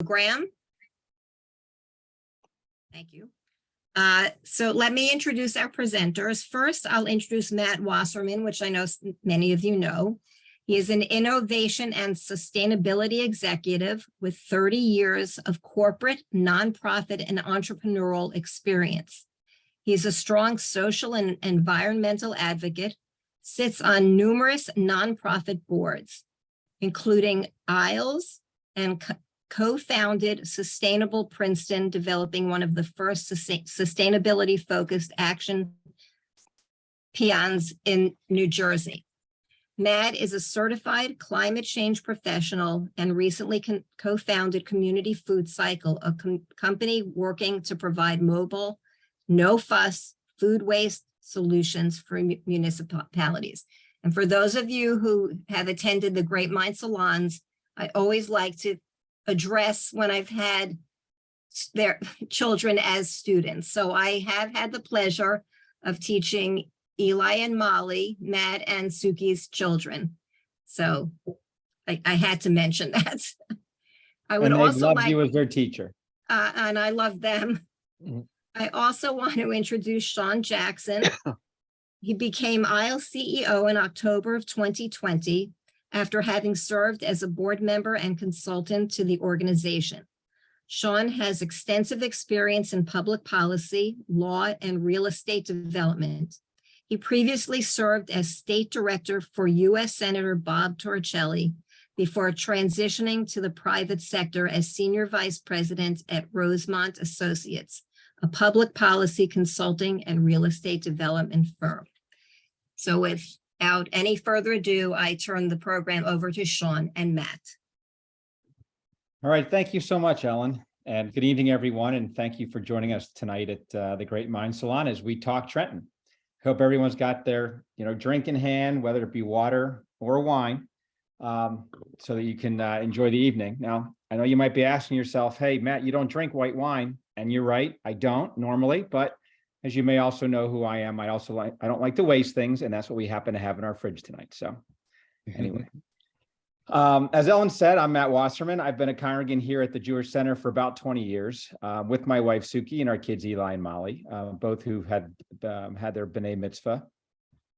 Graham. Thank you. So let me introduce our presenters. First, I'll introduce Matt Wasserman, which I know many of you know. He is an innovation and sustainability executive with 30 years of corporate, nonprofit, and entrepreneurial experience. He's a strong social and environmental advocate, sits on numerous nonprofit boards, including ISLES, and co-founded Sustainable Princeton, developing one of the first sustainability-focused action plans in New Jersey. Matt is a certified climate change professional and recently co-founded Community Food Cycle, a company working to provide mobile, no-fuss food waste solutions for municipalities. And for those of you who have attended the Great Mind Salons, I always like to address when I've had their children as students. So I have had the pleasure of teaching Eli and Molly, Matt and Suki's children. So I had to mention that. I would also love you as their teacher. And I love them. Mm-hmm. I also want to introduce Sean Jackson. He became ISLES CEO in October of 2020 after having served as a board member and consultant to the organization. Sean has extensive experience in public policy, law, and real estate development. He previously served as state director for U.S. Senator Bob Torricelli before transitioning to the private sector as senior vice president at Rosemont Associates, a public policy consulting and real estate development firm. So without any further ado, I turn the program over to Sean and Matt. All right, thank you so much, Ellen, and good evening, everyone, and thank you for joining us tonight at the Great Mind Salon as we talk Trenton. Hope everyone's got their drink in hand, whether it be water or wine, so that you can enjoy the evening. Now, I know you might be asking yourself, hey, Matt, you don't drink white wine. And you're right, I don't normally, but as you may also know who I am, I don't like to waste things, and that's what we happen to have in our fridge tonight. So anyway, as Ellen said, I'm Matt Wasserman. I've been a congregant here at the Jewish Center for about 20 years with my wife, Suki, and our kids, Eli and Molly, both who had their B'nai Mitzvah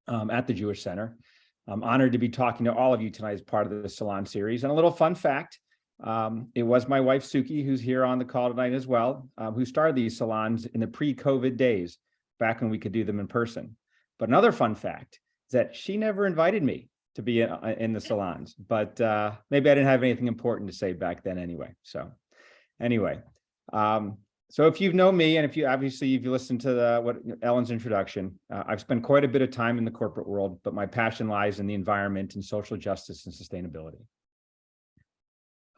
at the Jewish Center. I'm honored to be talking to all of you tonight as part of the Salon series. And a little fun fact, it was my wife, Suki, who's here on the call tonight as well, who started these salons in the pre-COVID days, back when we could do them in person. But another fun fact is that she never invited me to be in the salons, but maybe I didn't have anything important to say back then anyway. So anyway, so if you know me, and if you listened to Ellen's introduction, I've spent quite a bit of time in the corporate world, but my passion lies in the environment and social justice and sustainability.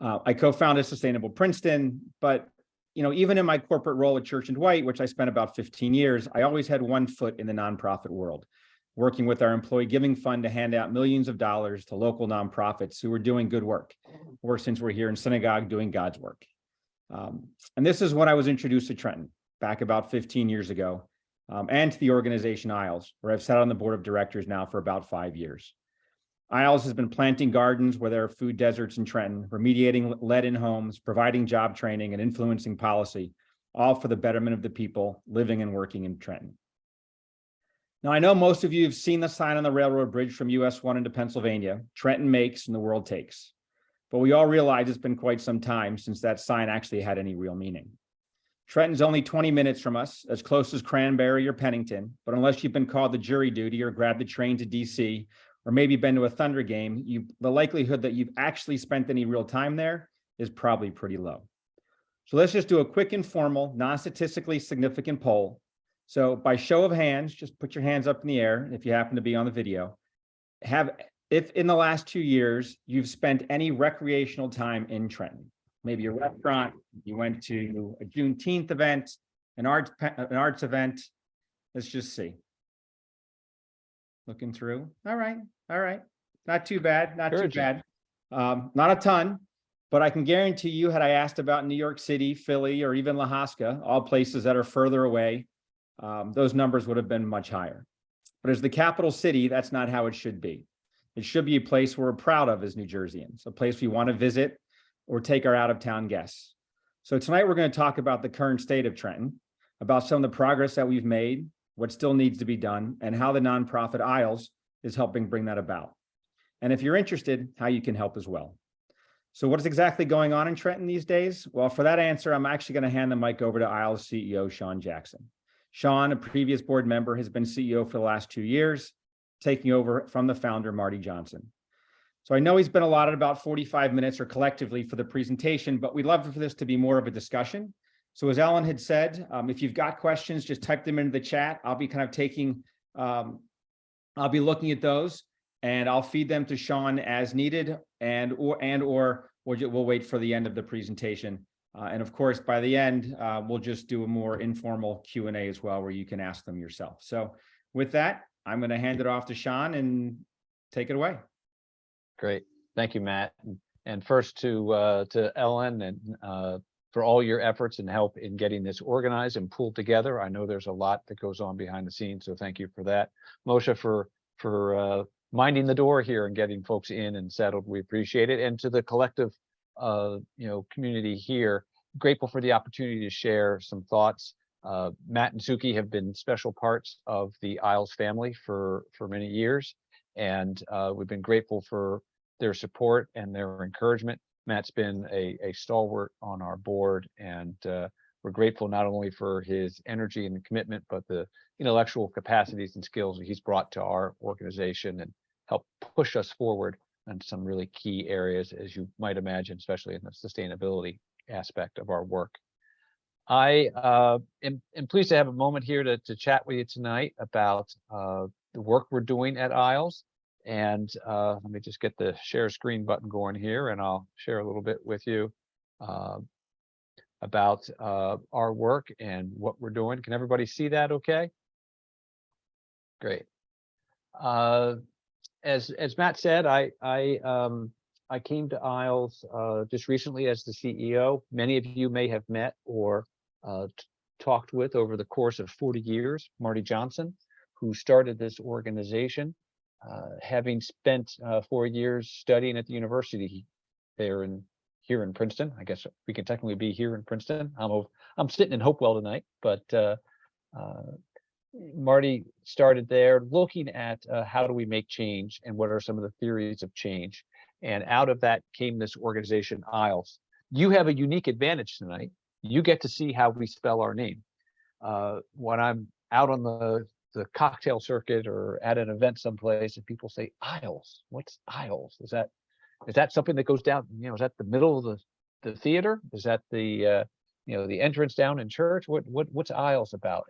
I co-founded Sustainable Princeton, but even in my corporate role at Church and Dwight, which I spent about 15 years, I always had one foot in the nonprofit world, working with our employee giving fund to hand out millions of dollars to local nonprofits who were doing good work, or since we're here in synagogue doing God's work. And this is when I was introduced to Trenton back about 15 years ago, and to the organization ISLES, where I've sat on the board of directors now for about 5 years. ISLES has been planting gardens where there are food deserts in Trenton, remediating lead in homes, providing job training, and influencing policy, all for the betterment of the people living and working in Trenton. Now, I know most of you have seen the sign on the railroad bridge from US 1 into Pennsylvania, Trenton makes and the world takes. But we all realize it's been quite some time since that sign actually had any real meaning. Trenton's only 20 minutes from us, as close as Cranberry or Pennington, but unless you've been called to jury duty or grabbed the train to DC, or maybe been to a Thunder game, the likelihood that you've actually spent any real time there is probably pretty low. So let's just do a quick, informal, non-statistically significant poll. So by show of hands, just put your hands up in the air if you happen to be on the video. If in the last 2 years, you've spent any recreational time in Trenton, maybe a restaurant, you went to a Juneteenth event, an arts event, let's just see. Looking through. All right. Not too bad. Not too bad. Not a ton, but I can guarantee you, had I asked about New York City, Philly, or even Lahaska, all places that are further away, those numbers would have been much higher. But as the capital city, that's not how it should be. It should be a place we're proud of as New Jerseyans, a place we want to visit, or take our out-of-town guests. So tonight we're going to talk about the current state of Trenton, about some of the progress that we've made, what still needs to be done, and how the nonprofit Isles is helping bring that about. And if you're interested, how you can help as well. So what is exactly going on in Trenton these days? Well, for that answer, I'm actually going to hand the mic over to Isles CEO, Sean Jackson. Sean, a previous board member, has been CEO for the last 2 years, taking over from the founder, Marty Johnson. So I know he's been allotted about 45 minutes or collectively for the presentation, but we'd love for this to be more of a discussion. So as Ellen had said, if you've got questions, just type them into the chat. I'll be kind of taking, I'll be looking at those and I'll feed them to Sean as needed or we'll wait for the end of the presentation. And of course, by the end, we'll just do a more informal Q&A as well, where you can ask them yourself. So with that, I'm going to hand it off to Sean and take it away. Great. Thank you, Matt. And first to Ellen and for all your efforts and help in getting this organized and pulled together. I know there's a lot that goes on behind the scenes, so thank you for that. Moshe for minding the door here and getting folks in and settled. We appreciate it. And to the collective community here, grateful for the opportunity to share some thoughts. Matt and Suki have been special parts of the Isles family for many years, and we've been grateful for their support and their encouragement. Matt's been a stalwart on our board, and we're grateful not only for his energy and commitment, but the intellectual capacities and skills that he's brought to our organization and helped push us forward in some really key areas, as you might imagine, especially in the sustainability aspect of our work. I am pleased to have a moment here to chat with you tonight about the work we're doing at Isles. And let me just get the share screen button going here, and I'll share a little bit with you about our work and what we're doing. Can everybody see that okay? Great. As Matt said, I came to Isles just recently as the CEO. Many of you may have met or talked with over the course of 40 years, Marty Johnson, who started this organization. Having spent 4 years studying at the university here in Princeton. I guess we can technically be here in Princeton. I'm sitting in Hopewell tonight, but Marty started there looking at how do we make change and what are some of the theories of change. And out of that came this organization, Isles. You have a unique advantage tonight. You get to see how we spell our name. When I'm out on the cocktail circuit or at an event someplace and people say Isles, what's Isles? Is that something that goes down, is that the middle of the theater? Is that the the entrance down in church? What's Isles about?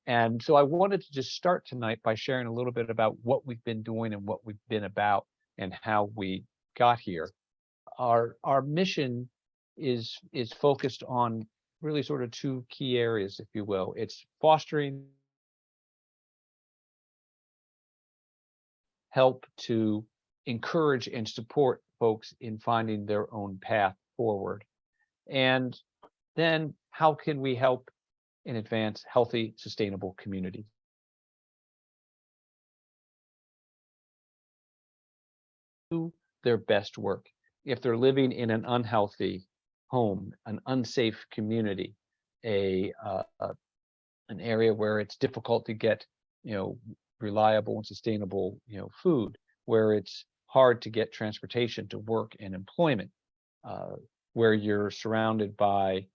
And so I wanted to just start tonight by sharing a little bit about what we've been doing and what we've been about and how we got here. Our mission is focused on really sort of 2 key areas, if you will. It's fostering help to encourage and support folks in finding their own path forward. And then how can we help and advance healthy, sustainable communities? Do their best work. If they're living in an unhealthy home, an unsafe community, an area where it's difficult to get, reliable and sustainable, food, where it's hard to get transportation to work and employment, where you're surrounded by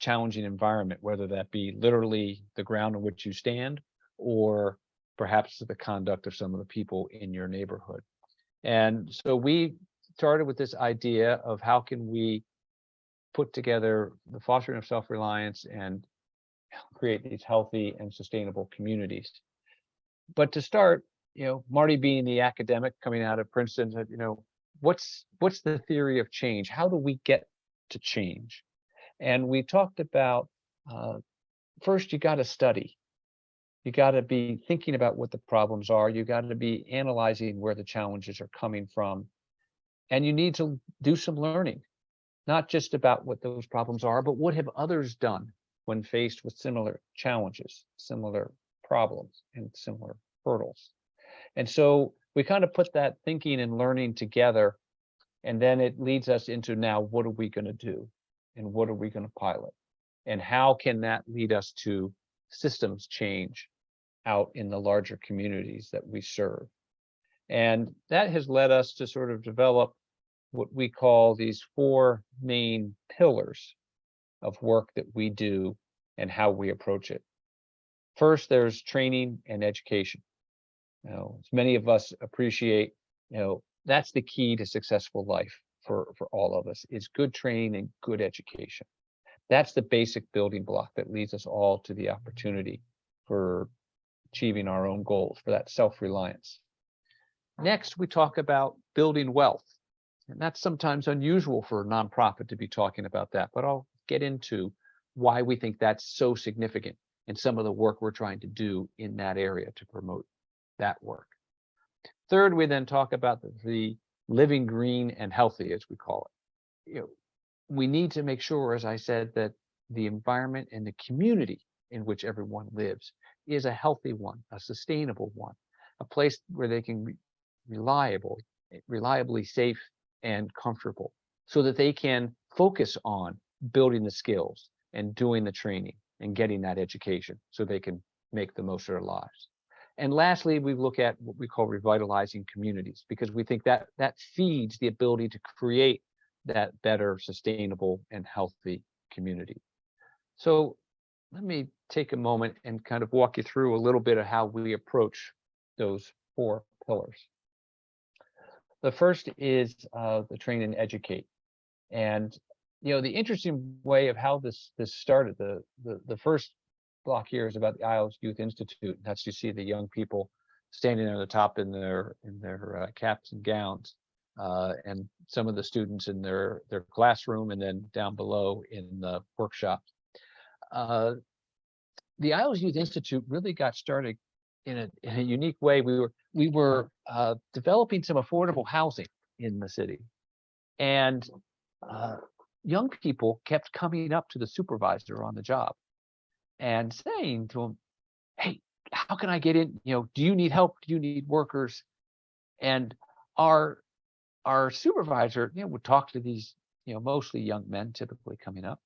challenging environment, whether that be literally the ground on which you stand or perhaps the conduct of some of the people in your neighborhood. And so we started with this idea of how can we put together the fostering of self-reliance and create these healthy and sustainable communities. But to start, Marty being the academic coming out of Princeton said, what's the theory of change? How do we get to change? And we talked about, first, you got to study. You got to be thinking about what the problems are. You got to be analyzing where the challenges are coming from. And you need to do some learning, not just about what those problems are, but what have others done when faced with similar challenges, similar problems, and similar hurdles. And so we kind of put that thinking and learning together And then it leads us into now, what are we going to do? And what are we going to pilot? And how can that lead us to systems change out in the larger communities that we serve? And that has led us to sort of develop what we call these 4 main pillars of work that we do and how we approach it. First, there's training and education. As many of us appreciate, that's the key to successful life for all of us, is good training and good education. That's the basic building block that leads us all to the opportunity for achieving our own goals, for that self-reliance. Next, we talk about building wealth. And that's sometimes unusual for a nonprofit to be talking about that, but I'll get into why we think that's so significant and some of the work we're trying to do in that area to promote that work. Third, we then talk about the living green and healthy, as we call it. We need to make sure, as I said, that the environment and the community in which everyone lives is a healthy one, a sustainable one, a place where they can be reliably safe and comfortable, so that they can focus on building the skills and doing the training and getting that education so they can make the most of their lives. And lastly, we look at what we call revitalizing communities, because we think that that feeds the ability to create that better, sustainable, and healthy community. So let me take a moment and kind of walk you through a little bit of how we approach those 4 pillars. The first is the train and educate. And the interesting way of how this started, the first block here is about the Isles Youth Institute. That's, you see the young people standing there at the top in their caps and gowns, and some of the students in their classroom, and then down below in the workshops. The Isles Youth Institute really got started in a unique way. We were developing some affordable housing in the city, and young people kept coming up to the supervisor on the job and saying to him, "Hey, how can I get in? Do you need help? Do you need workers?" And our supervisor, would talk to these, mostly young men, typically coming up,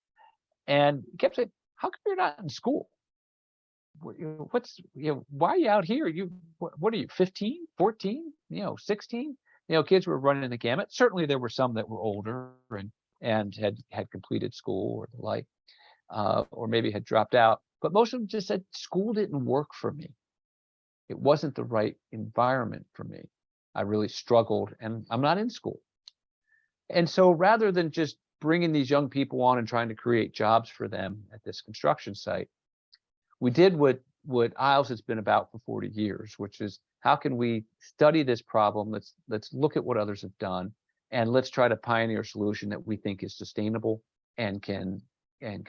and kept saying, "How come you're not in school? Why are you out here? What are you, 15, 14, 16?" Kids were running the gamut. Certainly there were some that were older and had completed school or the like, or maybe had dropped out. But most of them just said, school didn't work for me. It wasn't the right environment for me. I really struggled, and I'm not in school. And so rather than just bringing these young people on and trying to create jobs for them at this construction site, we did what Isles has been about for 40 years, which is, how can we study this problem? Let's look at what others have done, and let's try to pioneer a solution that we think is sustainable and can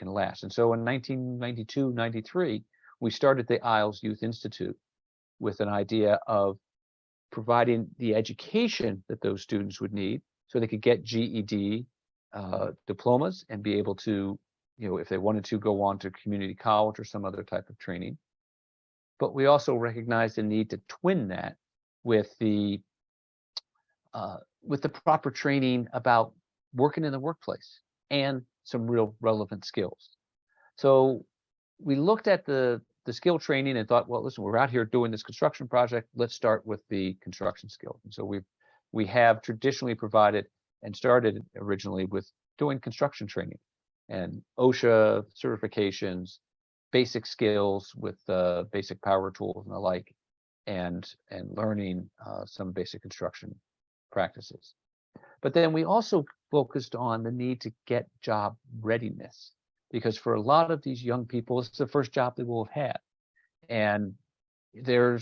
last. And so in 1992, 93, we started the Isles Youth Institute with an idea of providing the education that those students would need so they could get GED diplomas and be able to, if they wanted to, go on to community college or some other type of training. But we also recognized the need to twin that with the proper training about working in the workplace and some real relevant skills. So we looked at the skill training and thought, well, listen, we're out here doing this construction project. Let's start with the construction skills. And so we have traditionally provided and started originally with doing construction training and OSHA certifications, basic skills with basic power tools and the like, and learning some basic construction practices. But then we also focused on the need to get job readiness, because for a lot of these young people, it's the first job they will have had. And there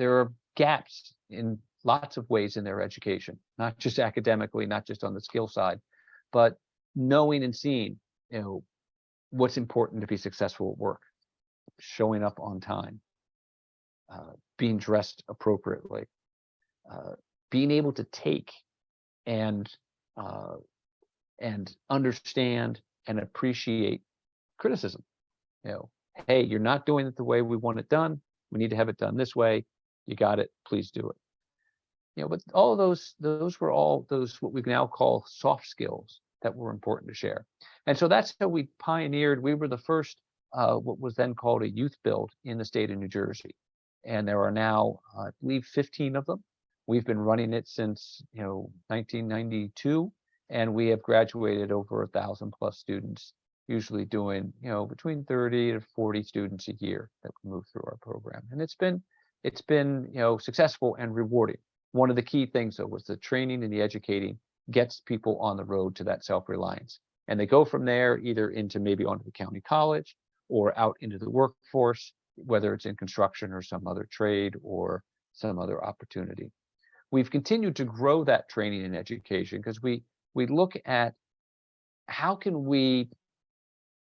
are gaps in lots of ways in their education, not just academically, not just on the skill side, but knowing and seeing, what's important to be successful at work, showing up on time, being dressed appropriately, being able to take and understand and appreciate criticism. Hey, you're not doing it the way we want it done. We need to have it done this way. You got it. Please do it. but all of those were all those what we now call soft skills that were important to share. And so that's how we pioneered. We were the first, what was then called a youth build in the state of New Jersey. And there are now, I believe, 15 of them. We've been running it since, 1992, and we have graduated over 1,000 plus students, usually doing, between 30 to 40 students a year that move through our program. And it's been, successful and rewarding. One of the key things, though, was the training and the educating gets people on the road to that self-reliance. And they go from there either into maybe onto the county college or out into the workforce, whether it's in construction or some other trade or some other opportunity. We've continued to grow that training and education because we look at how can we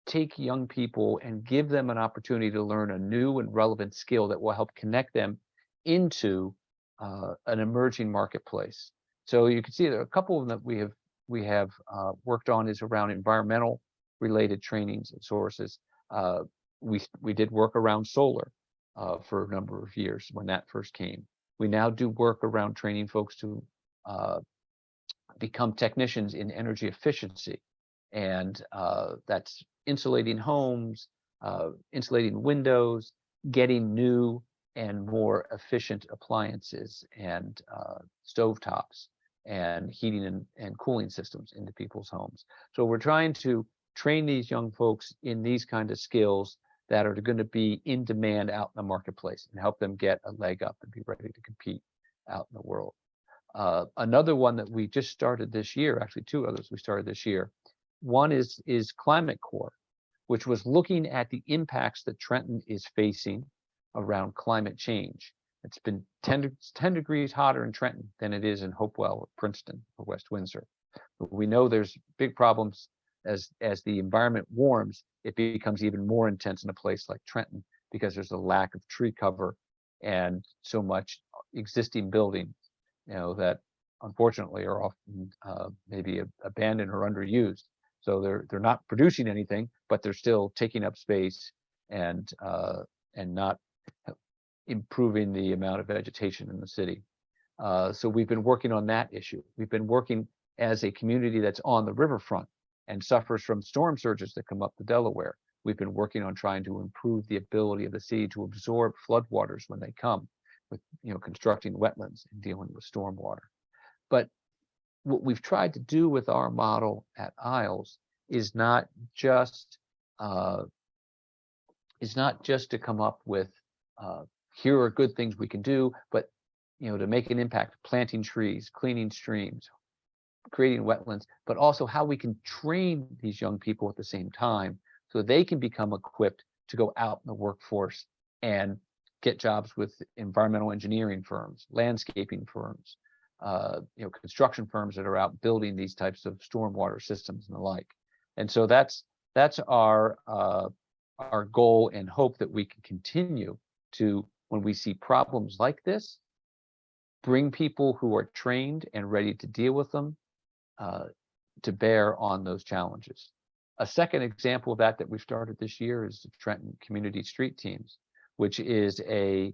take young people and give them an opportunity to learn a new and relevant skill that will help connect them into an emerging marketplace. So you can see there are a couple of them that we have worked on is around environmental related trainings and sources. We did work around solar for a number of years when that first came. We now do work around training folks to become technicians in energy efficiency, and that's insulating homes, insulating windows, getting new and more efficient appliances and stovetops and heating and cooling systems into people's homes. So we're trying to train these young folks in these kind of skills that are going to be in demand out in the marketplace and help them get a leg up and be ready to compete out in the world. Another one that we just started this year, actually two others we started this year. One is Climate Corps, which was looking at the impacts that Trenton is facing around climate change. It's been 10 degrees hotter in Trenton than it is in Hopewell or Princeton or West Windsor. But we know there's big problems as the environment warms, it becomes even more intense in a place like Trenton because there's a lack of tree cover and so much existing building, that unfortunately are often maybe abandoned or underused. So they're not producing anything, but they're still taking up space and not improving the amount of vegetation in the city. So we've been working on that issue. We've been working as a community that's on the riverfront and suffers from storm surges that come up the Delaware. We've been working on trying to improve the ability of the city to absorb floodwaters when they come, with constructing wetlands and dealing with stormwater. But what we've tried to do with our model at Isles is not just to come up with here are good things we can do, but to make an impact, planting trees, cleaning streams, creating wetlands, but also how we can train these young people at the same time so they can become equipped to go out in the workforce and get jobs with environmental engineering firms, landscaping firms, construction firms that are out building these types of stormwater systems and the like. And so that's our goal and hope that we can continue to, when we see problems like this, bring people who are trained and ready to deal with them to bear on those challenges. A second example of that we've started this year is the Trenton Community Street Teams, which is a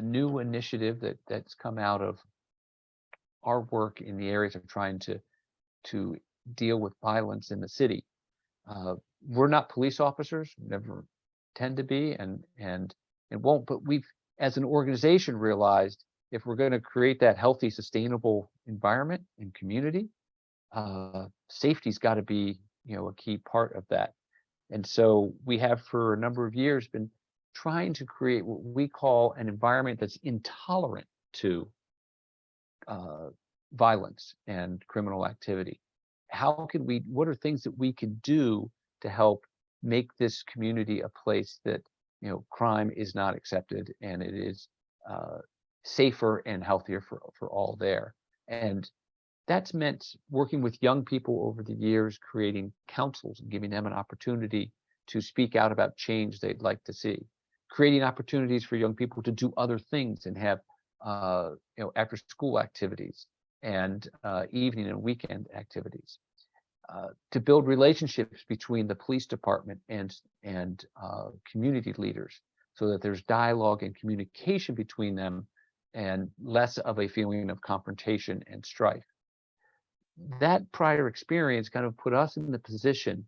new initiative that's come out of our work in the areas of trying to deal with violence in the city. We're not police officers, never tend to be, and won't, but we've, as an organization, realized if we're going to create that healthy, sustainable environment and community, safety's got to be, a key part of that. And so we have for a number of years been trying to create what we call an environment that's intolerant to violence and criminal activity. What are things that we can do to help make this community a place that, crime is not accepted and it is safer and healthier for all there. And that's meant working with young people over the years, creating councils and giving them an opportunity to speak out about change they'd like to see, creating opportunities for young people to do other things and have after school activities and evening and weekend activities, to build relationships between the police department and community leaders so that there's dialogue and communication between them and less of a feeling of confrontation and strife. That prior experience kind of put us in the position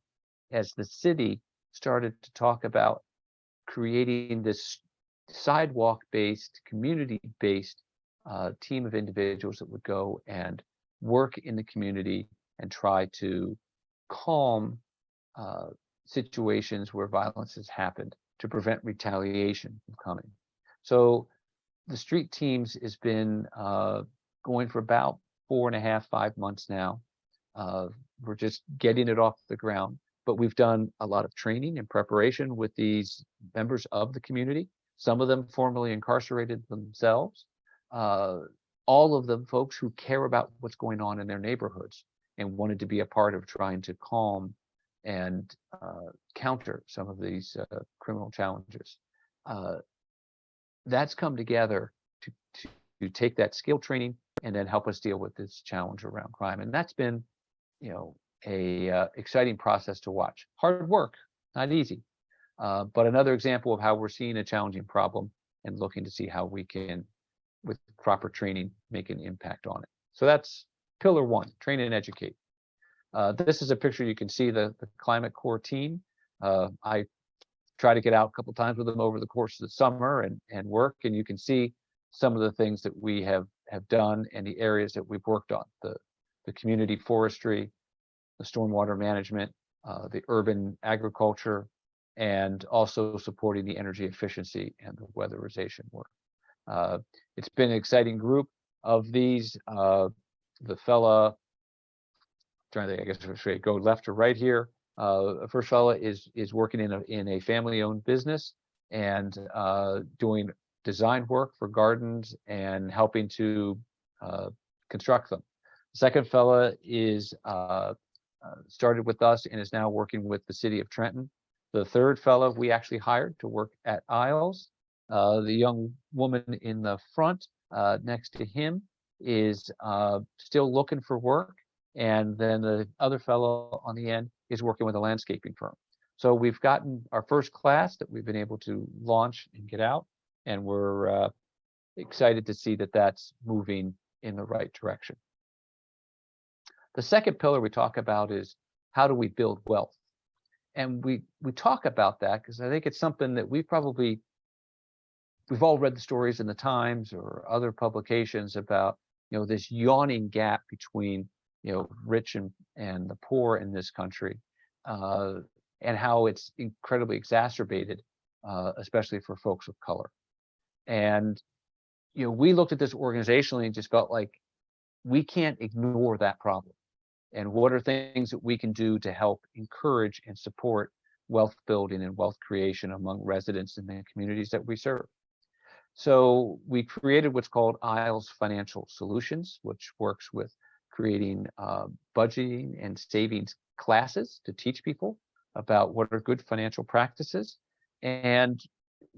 as the city started to talk about creating this sidewalk-based, community-based team of individuals that would go and work in the community and try to calm situations where violence has happened to prevent retaliation from coming. So the street teams has been going for about 4.5, 5 months now. We're just getting it off the ground, but we've done a lot of training and preparation with these members of the community, some of them formerly incarcerated themselves, all of them folks who care about what's going on in their neighborhoods and wanted to be a part of trying to calm and counter some of these criminal challenges. That's come together to take that skill training and then help us deal with this challenge around crime. And that's been, a exciting process to watch. Hard work, not easy, but another example of how we're seeing a challenging problem and looking to see how we can, with proper training, make an impact on it. So that's pillar one, train and educate. This is a picture you can see the Climate Corps team. I try to get out a couple times with them over the course of the summer and work, and you can see some of the things that we have done and the areas that we've worked on, the community forestry, the stormwater management, the urban agriculture, and also supporting the energy efficiency and the weatherization work. It's been an exciting group of these. The fella, trying to think, I guess should I go left or right here? The first fella is working in a family-owned business and doing design work for gardens and helping to construct them. The second fella is started with us and is now working with the city of Trenton. The third fellow we actually hired to work at Isles. The young woman in the front next to him is still looking for work. And then the other fellow on the end is working with a landscaping firm. So we've gotten our first class that we've been able to launch and get out. And we're excited to see that that's moving in the right direction. The second pillar we talk about is how do we build wealth? And we talk about that because I think it's something that we've all read the stories in the Times or other publications about, this yawning gap between, rich and the poor in this country, and how it's incredibly exacerbated, especially for folks of color. And, we looked at this organizationally and just felt like we can't ignore that problem. And what are things that we can do to help encourage and support wealth building and wealth creation among residents in the communities that we serve? So we created what's called Isles Financial Solutions, which works with creating budgeting and savings classes to teach people about what are good financial practices. And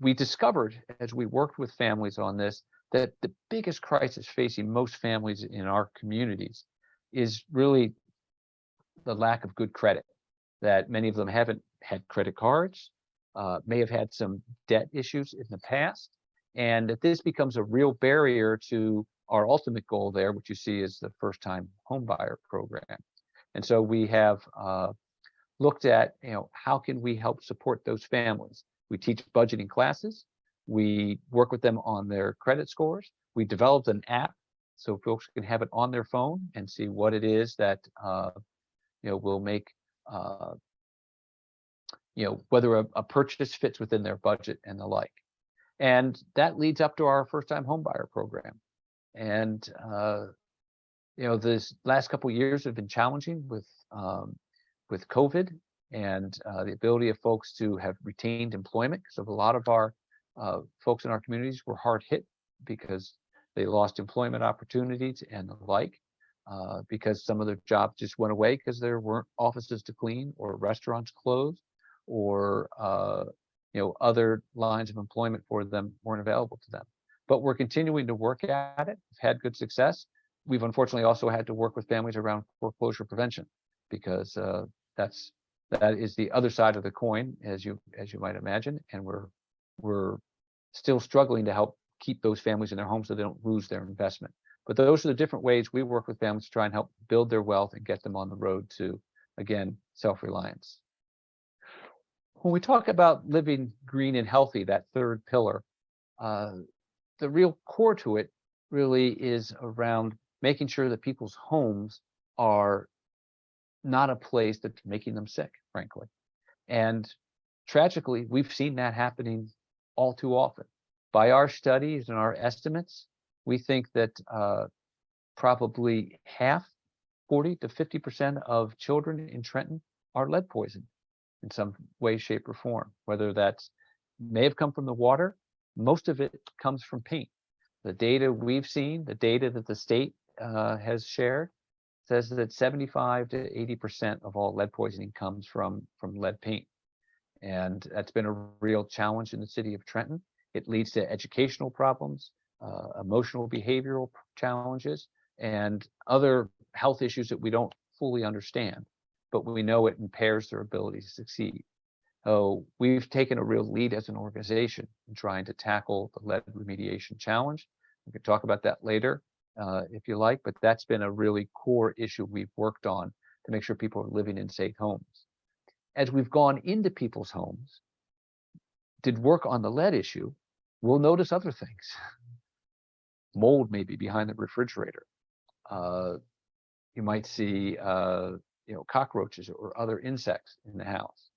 we discovered as we worked with families on this, that the biggest crisis facing most families in our communities is really the lack of good credit, that many of them haven't had credit cards, may have had some debt issues in the past, and that this becomes a real barrier to our ultimate goal there, which you see is the first-time homebuyer program. And so we have looked at, how can we help support those families? We teach budgeting classes. We work with them on their credit scores. We developed an app so folks can have it on their phone and see what it is that will make whether a purchase fits within their budget and the like. And that leads up to our first-time homebuyer program. And this last couple of years have been challenging with COVID and the ability of folks to have retained employment. So a lot of our folks in our communities were hard hit because they lost employment opportunities and the like, because some of their jobs just went away because there weren't offices to clean or restaurants closed or other lines of employment for them weren't available to them. But we're continuing to work at it. We've had good success. We've unfortunately also had to work with families around foreclosure prevention because that is the other side of the coin, as you might imagine, and we're still struggling to help keep those families in their homes so they don't lose their investment. But those are the different ways we work with families to try and help build their wealth and get them on the road to, again, self-reliance. When we talk about living green and healthy, that third pillar, the real core to it really is around making sure that people's homes are not a place that's making them sick, frankly. And tragically, we've seen that happening all too often. By our studies and our estimates, we think that probably half, 40 to 50% of children in Trenton are lead poisoned in some way, shape, or form, whether that's may have come from the water. Most of it comes from paint. The data we've seen, the data that the state has shared, says that 75 to 80% of all lead poisoning comes from lead paint. And that's been a real challenge in the city of Trenton. It leads to educational problems, emotional behavioral challenges, and other health issues that we don't fully understand, but we know it impairs their ability to succeed. So we've taken a real lead as an organization in trying to tackle the lead remediation challenge. We can talk about that later if you like, but that's been a really core issue we've worked on to make sure people are living in safe homes. As we've gone into people's homes, did work on the lead issue, we'll notice other things. Mold maybe behind the refrigerator. You might see cockroaches or other insects in the house.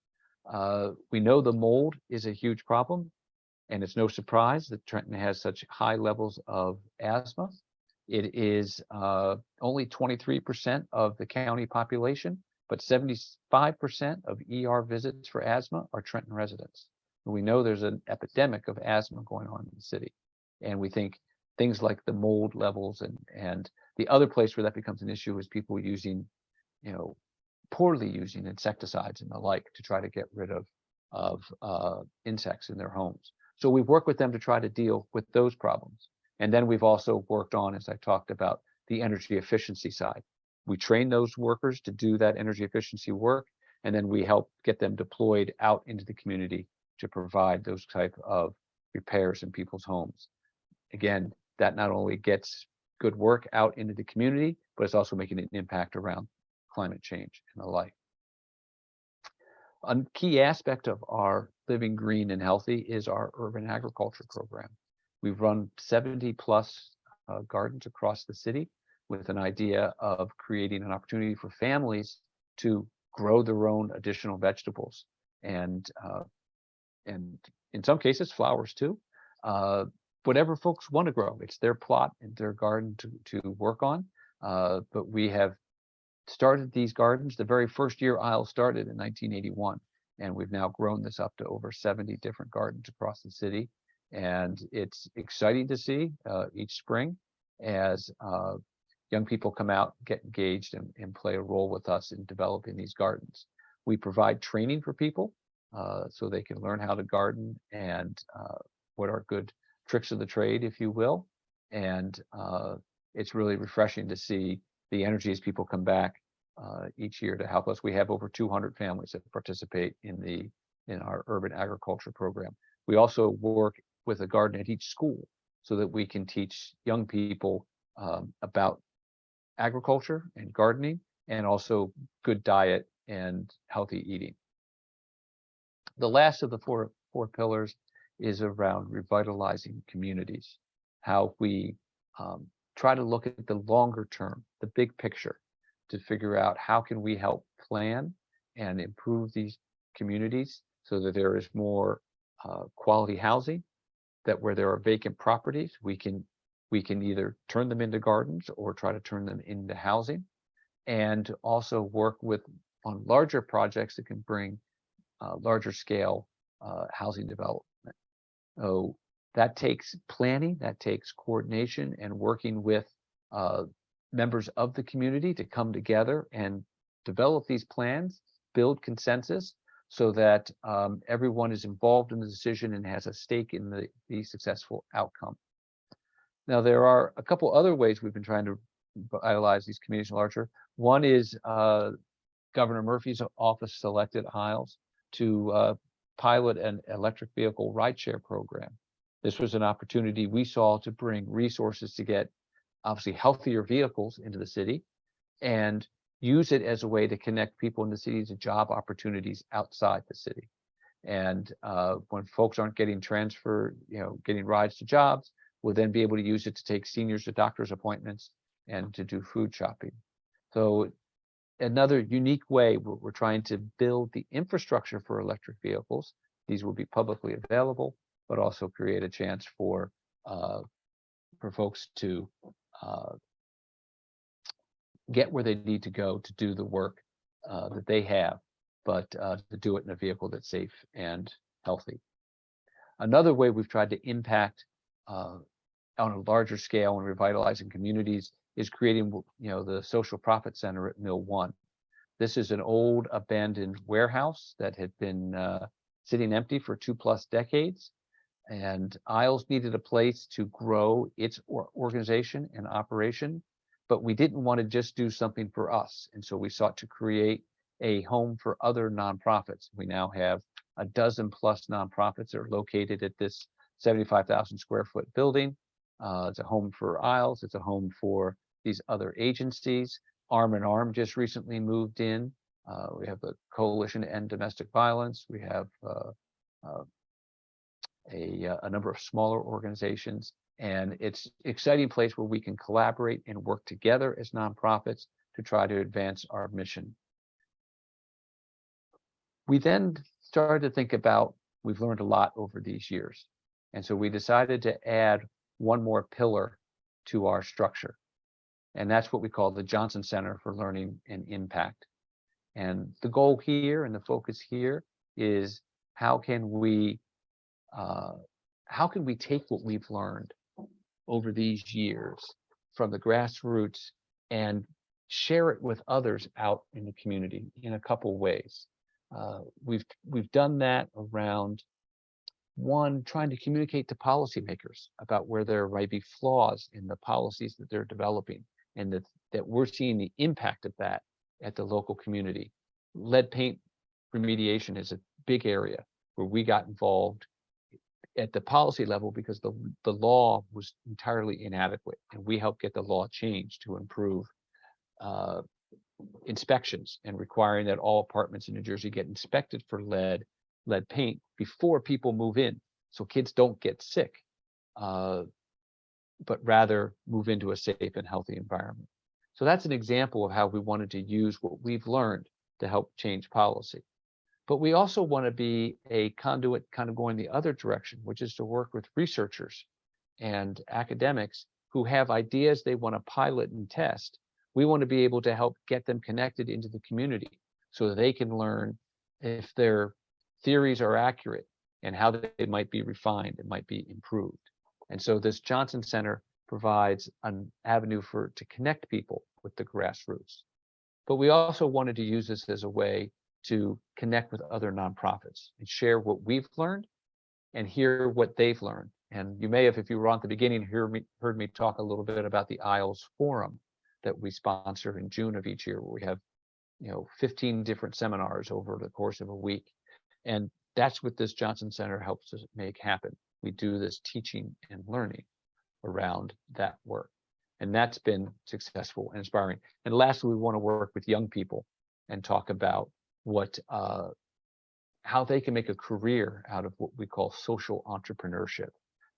We know the mold is a huge problem, and it's no surprise that Trenton has such high levels of asthma. It is only 23% of the county population, but 75% of ER visits for asthma are Trenton residents. And we know there's an epidemic of asthma going on in the city. And we think things like the mold levels and the other place where that becomes an issue is people using, poorly using insecticides and the like to try to get rid of insects in their homes. So we've worked with them to try to deal with those problems. And then we've also worked on, as I talked about, the energy efficiency side. We train those workers to do that energy efficiency work, and then we help get them deployed out into the community to provide those type of repairs in people's homes. Again, that not only gets good work out into the community, but it's also making an impact around climate change and the like. A key aspect of our living green and healthy is our urban agriculture program. We've run 70 plus gardens across the city with an idea of creating an opportunity for families to grow their own additional vegetables and in some cases flowers too. Whatever folks want to grow, it's their plot and their garden to work on. But we have started these gardens. The very first year Isle started in 1981, and we've now grown this up to over 70 different gardens across the city. And it's exciting to see each spring as young people come out, get engaged, and play a role with us in developing these gardens. We provide training for people so they can learn how to garden and what are good tricks of the trade, if you will. And it's really refreshing to see the energy as people come back each year to help us. We have over 200 families that participate in our urban agriculture program. We also work with a garden at each school so that we can teach young people about agriculture and gardening, and also good diet and healthy eating. The last of the four pillars is around revitalizing communities, how we try to look at the longer term, the big picture, to figure out how can we help plan and improve these communities so that there is more quality housing, that where there are vacant properties, we can either turn them into gardens or try to turn them into housing, and also work on larger projects that can bring larger scale housing development. So that takes planning, that takes coordination, and working with members of the community to come together and develop these plans, build consensus, so that everyone is involved in the decision and has a stake in the successful outcome. Now, there are a couple other ways we've been trying to revitalize these communities larger. One is Governor Murphy's office selected Isles to pilot an electric vehicle rideshare program. This was an opportunity we saw to bring resources to get obviously healthier vehicles into the city and use it as a way to connect people in the city to job opportunities outside the city. And when folks aren't getting transferred, getting rides to jobs, we'll then be able to use it to take seniors to doctor's appointments and to do food shopping. So another unique way we're trying to build the infrastructure for electric vehicles. These will be publicly available, but also create a chance for folks to get where they need to go to do the work that they have, but to do it in a vehicle that's safe and healthy. Another way we've tried to impact on a larger scale in revitalizing communities is creating, the social profit center at Mill 1. This is an old abandoned warehouse that had been sitting empty for 2+ decades, and Isles needed a place to grow its organization and operation, but we didn't want to just do something for us, and so we sought to create a home for other nonprofits. We now have a dozen plus nonprofits that are located at this 75,000 square foot building. It's a home for Isles. It's a home for these other agencies. Arm in Arm just recently moved in. We have the Coalition to End Domestic Violence. We have a number of smaller organizations, and it's an exciting place where we can collaborate and work together as nonprofits to try to advance our mission. We then started to think about, we've learned a lot over these years, and so we decided to add one more pillar to our structure, and that's what we call the Johnson Center for Learning and Impact. And the goal here and the focus here is how can we take what we've learned over these years from the grassroots and share it with others out in the community in a couple ways. We've done that around, one, trying to communicate to policymakers about where there might be flaws in the policies that they're developing, and that we're seeing the impact of that at the local community. Lead paint remediation is a big area where we got involved at the policy level because the law was entirely inadequate, and we helped get the law changed to improve inspections and requiring that all apartments in New Jersey get inspected for lead paint before people move in, so kids don't get sick, but rather move into a safe and healthy environment. So that's an example of how we wanted to use what we've learned to help change policy. But we also want to be a conduit kind of going the other direction, which is to work with researchers and academics who have ideas they want to pilot and test. We want to be able to help get them connected into the community so that they can learn if their theories are accurate and how they might be refined and might be improved. And so this Johnson Center provides an avenue to connect people with the grassroots. But we also wanted to use this as a way to connect with other nonprofits and share what we've learned and hear what they've learned. And you may have, if you were on the beginning, heard me talk a little bit about the Isles Forum that we sponsor in June of each year, where we have 15 different seminars over the course of a week. And that's what this Johnson Center helps us make happen. We do this teaching and learning around that work. And that's been successful and inspiring. And lastly, we want to work with young people and talk about how they can make a career out of what we call social entrepreneurship,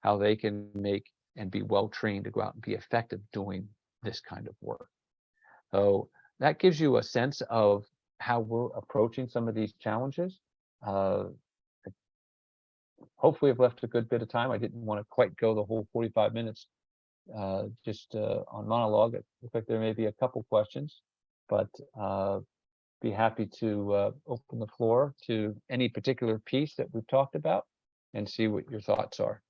how they can make and be well trained to go out and be effective doing this kind of work. So that gives you a sense of how we're approaching some of these challenges. Hopefully I've left a good bit of time. I didn't want to quite go the whole 45 minutes just on monologue. It looks like there may be a couple questions, but be happy to open the floor to any particular piece that we've talked about and see what your thoughts are.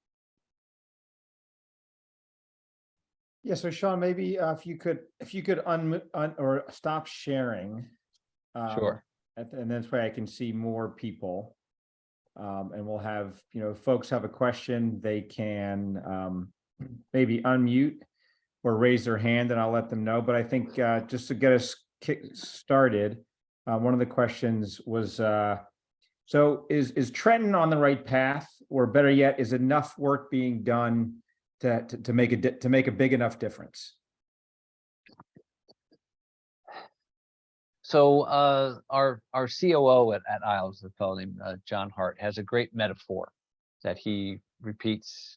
Yeah, so Sean, maybe if you could or stop sharing. Sure. And this way I can see more people. And we'll have, folks have a question, they can maybe unmute or raise their hand and I'll let them know. But I think just to get us started, one of the questions was, So is Trenton on the right path, or better yet, is enough work being done to make a big enough difference? So our COO at Isles, a fellow named John Hart, has a great metaphor that he repeats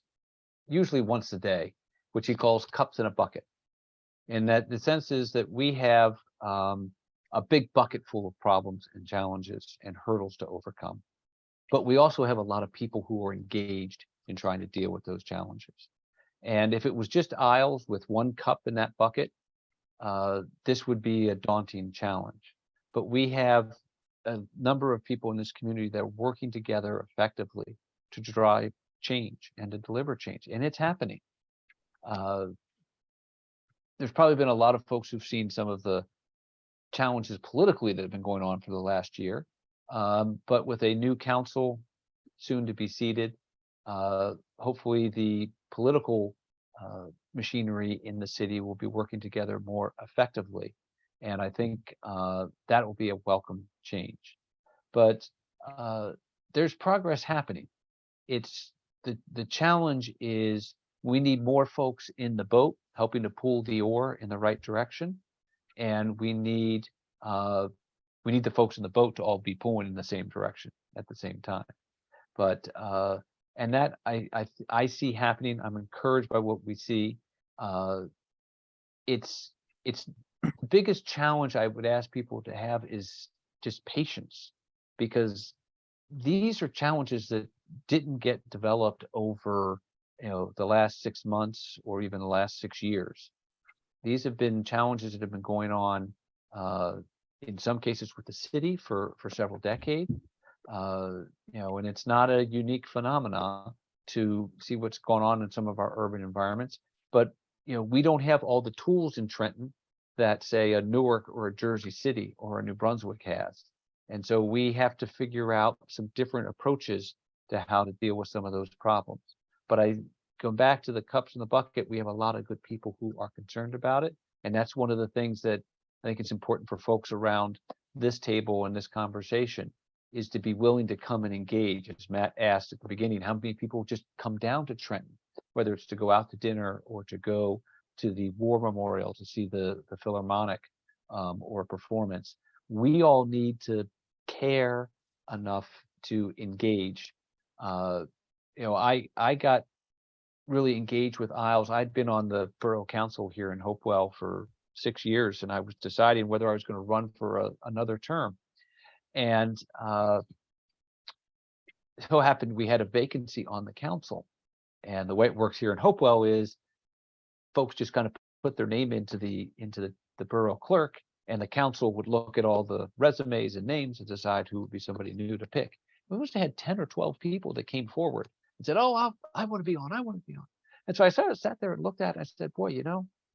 usually once a day, which he calls cups in a bucket. And that the sense is that we have a big bucket full of problems and challenges and hurdles to overcome. But we also have a lot of people who are engaged in trying to deal with those challenges. And if it was just Isles with one cup in that bucket, this would be a daunting challenge. But we have a number of people in this community that are working together effectively to drive change and to deliver change, and it's happening. There's probably been a lot of folks who've seen some of the challenges politically that have been going on for the last year, but with a new council soon to be seated, hopefully the political machinery in the city will be working together more effectively. And I think that will be a welcome change. But there's progress happening. It's the challenge is we need more folks in the boat helping to pull the oar in the right direction. And we need the folks in the boat to all be pulling in the same direction at the same time. But and that I see happening. I'm encouraged by what we see. It's the biggest challenge I would ask people to have is just patience, because these are challenges that didn't get developed over the last 6 months or even the last 6 years. These have been challenges that have been going on in some cases with the city for several decades. And it's not a unique phenomenon to see what's going on in some of our urban environments. But we don't have all the tools in Trenton that, say, a Newark or a Jersey City or a New Brunswick has. And so we have to figure out some different approaches to how to deal with some of those problems. But I go back to the cups in the bucket. We have a lot of good people who are concerned about it. And that's one of the things that I think it's important for folks around this table and this conversation is to be willing to come and engage. As Matt asked at the beginning, how many people just come down to Trenton, whether it's to go out to dinner or to go to the War Memorial to see the Philharmonic or a performance. We all need to care enough to engage. I got really engaged with Isles. I'd been on the Borough Council here in Hopewell for 6 years, and I was deciding whether I was going to run for another term. And so happened we had a vacancy on the council. And the way it works here in Hopewell is folks just kind of put their name into the borough clerk, and the council would look at all the resumes and names and decide who would be somebody new to pick. We must have had 10 or 12 people that came forward and said, "Oh, I want to be on. I want to be on." And so I sat there and looked at it. And I said, "Boy,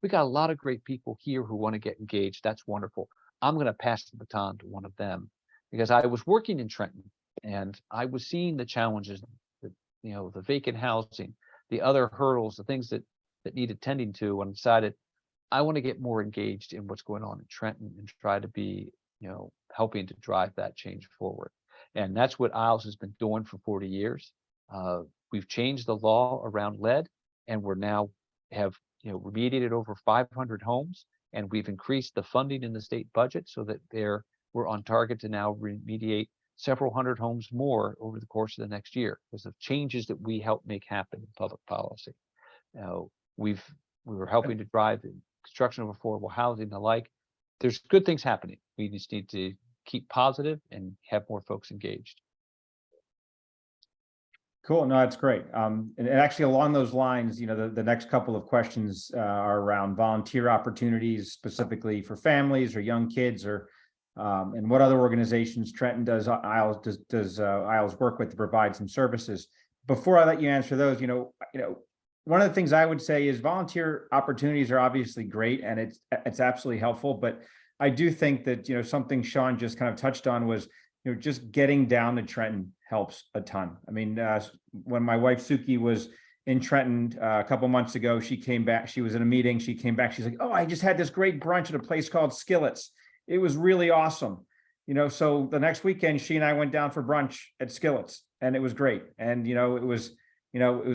we got a lot of great people here who want to get engaged. That's wonderful. I'm going to pass the baton to one of them," because I was working in Trenton and I was seeing the challenges, the vacant housing, the other hurdles, the things that needed tending to, and decided I want to get more engaged in what's going on in Trenton and try to be, helping to drive that change forward. And that's what Isles has been doing for 40 years. We've changed the law around lead, and we're now have, remediated over 500 homes, and we've increased the funding in the state budget so that we're on target to now remediate several hundred homes more over the course of the next year because of changes that we help make happen in public policy. We were helping to drive the construction of affordable housing and the like. There's good things happening. We just need to keep positive and have more folks engaged. Cool. No, that's great. And actually along those lines, the next couple of questions are around volunteer opportunities, specifically for families or young kids, or and what other organizations Trenton does Isles work with to provide some services. Before I let you answer those, one of the things I would say is volunteer opportunities are obviously great and it's absolutely helpful, but I do think that, something Sean just kind of touched on was, just getting down to Trenton helps a ton. I mean, when my wife Suki was in Trenton a couple months ago, she came back, she was in a meeting, she came back, she's like, "Oh, I just had this great brunch at a place called Skillets. It was really awesome." So the next weekend, she and I went down for brunch at Skillets, and it was great. And, it was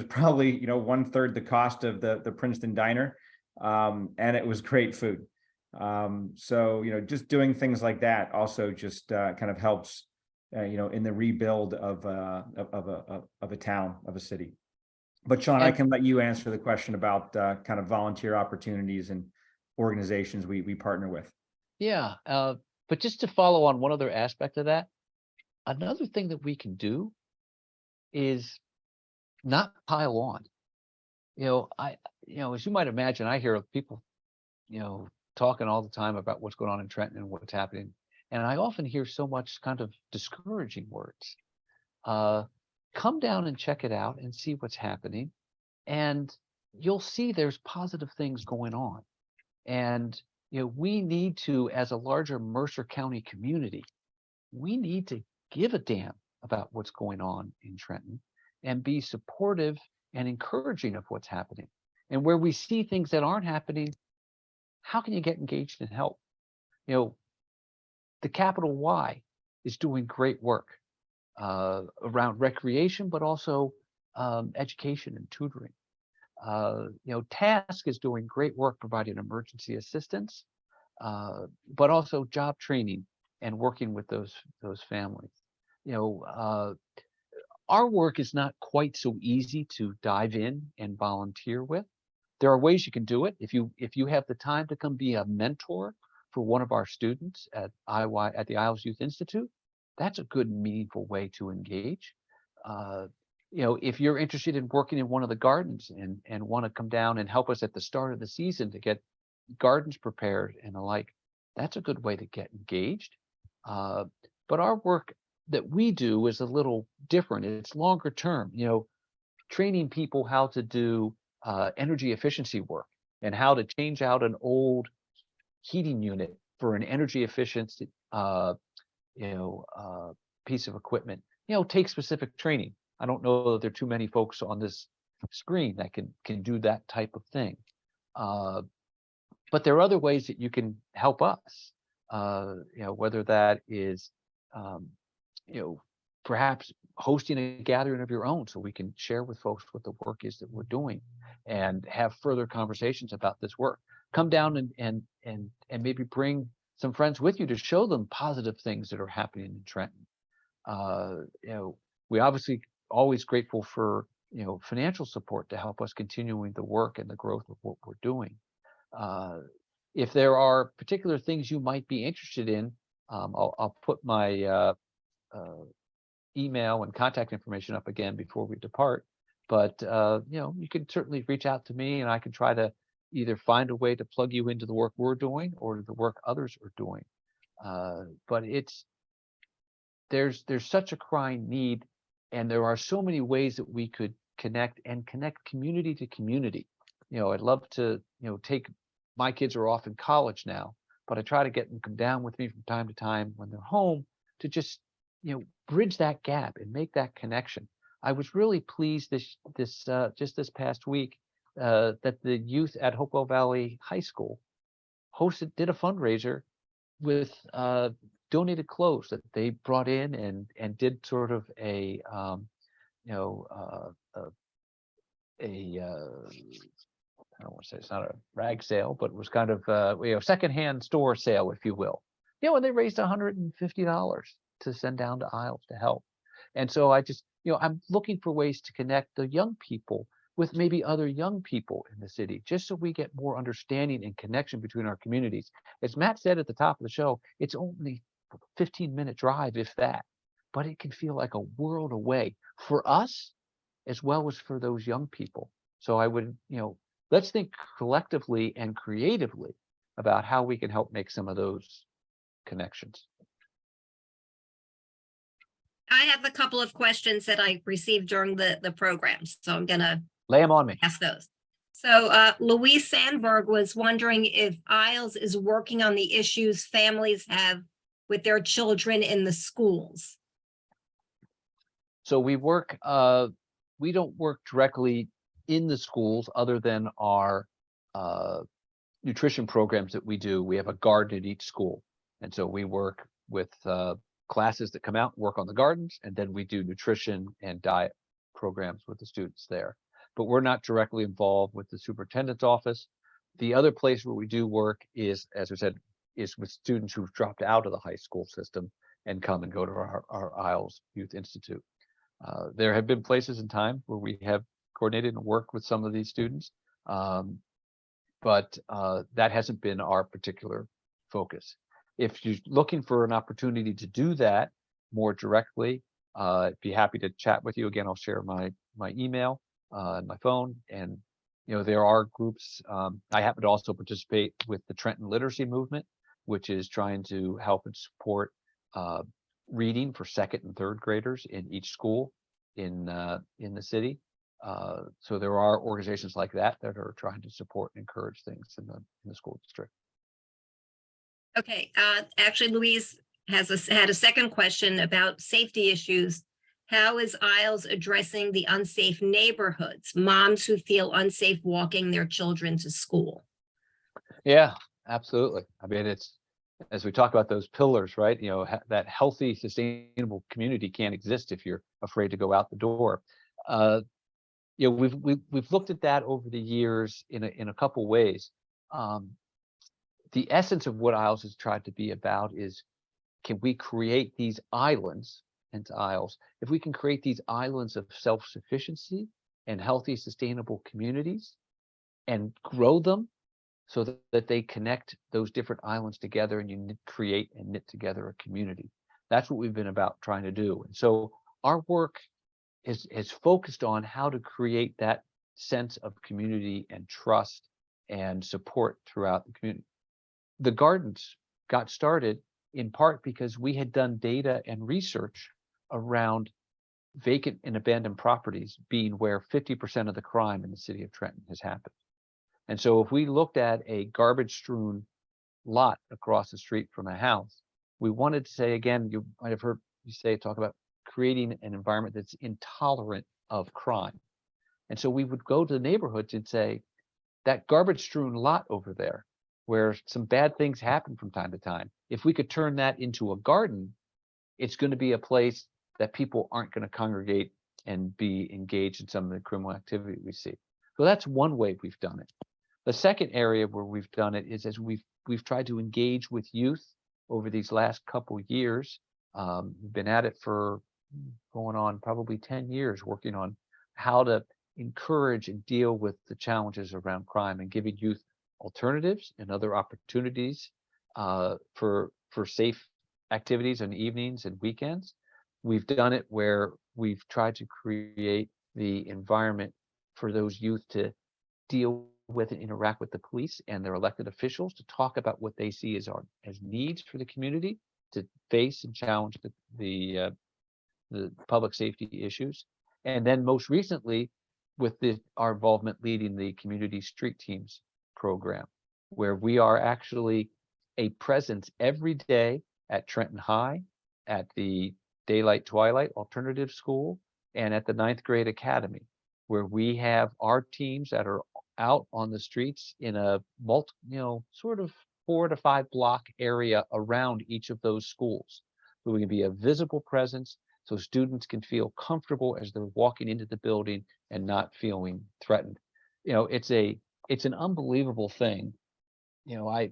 probably, 1/3 the cost of the Princeton diner. And it was great food. So, just doing things like that also just kind of helps, in the rebuild of a town, of a city. But Sean, I can let you answer the question about kind of volunteer opportunities and organizations we partner with. Yeah, but just to follow on one other aspect of that, another thing that we can do is not pile on. As you might imagine, I hear people, talking all the time about what's going on in Trenton and what's happening. And I often hear so much kind of discouraging words. Come down and check it out and see what's happening. And you'll see there's positive things going on. And, we need to, as a larger Mercer County community, we need to give a damn about what's going on in Trenton and be supportive and encouraging of what's happening. And where we see things that aren't happening, how can you get engaged and help? The Capital Y is doing great work around recreation, but also education and tutoring. Task is doing great work providing emergency assistance, but also job training and working with those families. Our work is not quite so easy to dive in and volunteer with. There are ways you can do it. If you have the time to come be a mentor for one of our students at the Isles Youth Institute, that's a good, meaningful way to engage. If you're interested in working in one of the gardens and want to come down and help us at the start of the season to get gardens prepared and the like, that's a good way to get engaged. But our work that we do is a little different. It's longer term, training people how to do energy efficiency work and how to change out an old heating unit for an energy efficiency piece of equipment. Take specific training. I don't know that there are too many folks on this screen that can do that type of thing. But there are other ways that you can help us. Whether that is perhaps hosting a gathering of your own so we can share with folks what the work is that we're doing and have further conversations about this work. Come down and maybe bring some friends with you to show them positive things that are happening in Trenton. We obviously always grateful for financial support to help us continuing the work and the growth of what we're doing. If there are particular things you might be interested in, I'll put my email and contact information up again before we depart. But you can certainly reach out to me, and I can try to either find a way to plug you into the work we're doing or the work others are doing. But there's such a crying need, and there are so many ways that we could connect community to community. I'd love to take my kids are off in college now, but I try to get them come down with me from time to time when they're home to just bridge that gap and make that connection. I was really pleased just this past week that the youth at Hopewell Valley High School did a fundraiser with donated clothes that they brought in and did sort of a I don't want to say it's not a rag sale, but it was kind of secondhand store sale, if you will. And they raised $150 to send down to Isles to help. And so I just, I'm looking for ways to connect the young people with maybe other young people in the city, just so we get more understanding and connection between our communities. As Matt said at the top of the show, it's only a 15-minute drive, if that, but it can feel like a world away for us as well as for those young people. So I would, let's think collectively and creatively about how we can help make some of those connections. I have a couple of questions that I received during the program, so I'm gonna Lay them on me. ask those. So Louise Sandberg was wondering if Isles is working on the issues families have with their children in the schools. So we work, we don't work directly in the schools other than our nutrition programs that we do. We have a garden at each school. And so we work with classes that come out and work on the gardens, and then we do nutrition and diet programs with the students there. But we're not directly involved with the superintendent's office. The other place where we do work is, as we said, is with students who've dropped out of the high school system and come and go to our Isles Youth Institute. There have been places and time where we have coordinated and worked with some of these students, but that hasn't been our particular focus. If you're looking for an opportunity to do that more directly, I'd be happy to chat with you. Again, I'll share my email and my phone. And there are groups. I happen to also participate with the Trenton Literacy Movement, which is trying to help and support reading for second and third graders in each school in the city. So there are organizations like that are trying to support and encourage things in the school district. Okay, actually, Louise had a second question about safety issues. How is Isles addressing the unsafe neighborhoods, moms who feel unsafe walking their children to school? Yeah, absolutely. I mean, it's, as we talk about those pillars, right? That healthy, sustainable community can't exist if you're afraid to go out the door. We've looked at that over the years in a couple ways. The essence of what Isles has tried to be about is, can we create these islands, and Isles, if we can create these islands of self-sufficiency and healthy, sustainable communities and grow them so that they connect those different islands together and you create and knit together a community. That's what we've been about trying to do. And so our work is focused on how to create that sense of community and trust and support throughout the community. The gardens got started in part because we had done data and research around vacant and abandoned properties being where 50% of the crime in the city of Trenton has happened. And so if we looked at a garbage strewn lot across the street from a house, we wanted to say, again, you might have heard me talk about creating an environment that's intolerant of crime. And so we would go to the neighborhoods and say, that garbage strewn lot over there, where some bad things happen from time to time, if we could turn that into a garden, it's going to be a place that people aren't going to congregate and be engaged in some of the criminal activity we see. So that's one way we've done it. The second area where we've done it is as we've tried to engage with youth over these last couple years. We've been at it for going on probably 10 years, working on how to encourage and deal with the challenges around crime and giving youth alternatives and other opportunities for safe activities on evenings and weekends. We've done it where we've tried to create the environment for those youth to deal with and interact with the police and their elected officials, to talk about what they see as needs for the community, to face and challenge the public safety issues. And then most recently, with our involvement leading the Community Street Teams program, where we are actually a presence every day at Trenton High, at the Daylight Twilight Alternative School, and at the 9th Grade Academy, where we have our teams that are out on the streets in a sort of 4 to 5 block area around each of those schools. So we can be a visible presence so students can feel comfortable as they're walking into the building and not feeling threatened. It's an unbelievable thing. I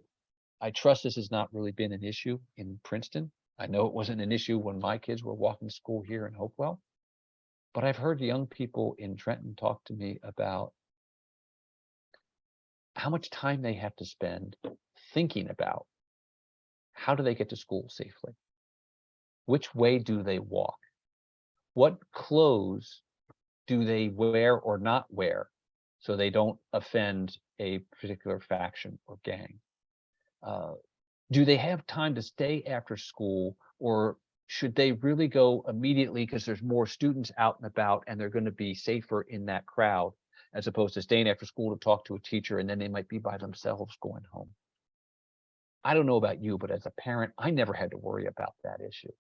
trust this has not really been an issue in Princeton. I know it wasn't an issue when my kids were walking to school here in Hopewell, but I've heard young people in Trenton talk to me about how much time they have to spend thinking about how do they get to school safely? Which way do they walk? What clothes do they wear or not wear so they don't offend a particular faction or gang? Do they have time to stay after school, or should they really go immediately because there's more students out and about and they're going to be safer in that crowd, as opposed to staying after school to talk to a teacher and then they might be by themselves going home? I don't know about you, but as a parent, I never had to worry about that issue.